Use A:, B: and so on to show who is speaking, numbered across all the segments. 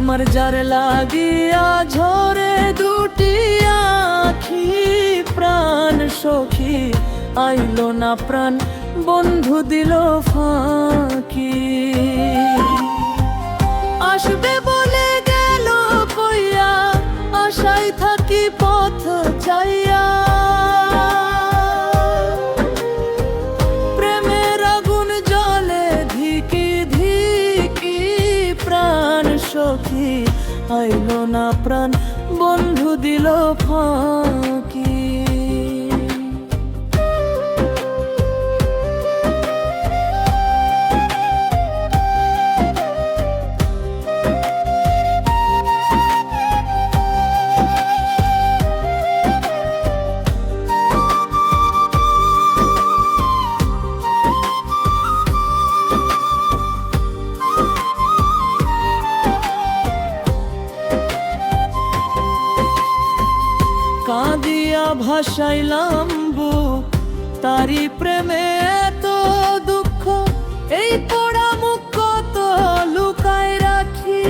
A: আমার যার লাগিয়া ঝরে দুটি আখি, প্রাণ সখী আইলো না প্রাণ বন্ধু দিল ফাঁকি। আসবে বলে গেল কইয়া, আশায় থাকি পথ চাইয়া। প্রেমের আগুন জ্বলে ধিকি ধিকি, প্রাণ সখী আইলো না প্রাণ বন্ধু দিল ফাঁকি। কাঁদিয়া ভাসাইলাম বুক, তারি প্রেমে এত দুঃখ, এই পোড়া মুখ কত লুকায় রাখি।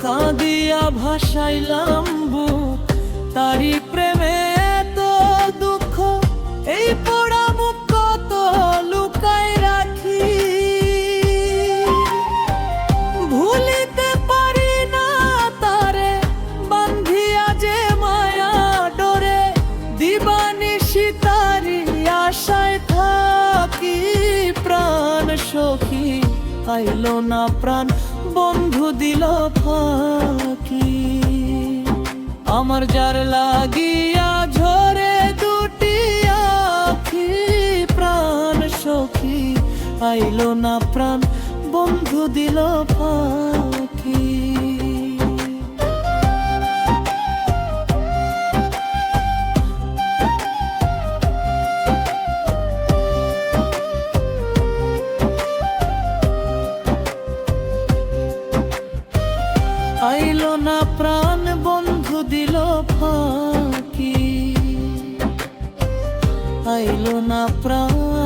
A: কাঁদিয়া ভাসাইলাম বুক, তারি প্রেমে এত দুঃখ, এই পোড়া মুখ কত লুকায় রাখি। ভুলিতে পারি না তারে, বান্ধিয়া যে মায়া ডোরে, দিবানিশি তারি আশায় থাকি। প্রাণ সখী আইলো না প্রাণ বন্ধু দিল ফাঁকি। আমার যার লাগিয়া ঝরে দুটি আখি, প্রাণ সখী আইলো না প্রাণ বন্ধু দিল ফাঁকি। আইলো না প্রাণ বন্ধু দিল ফাঁকি, আইলো না প্রাণ।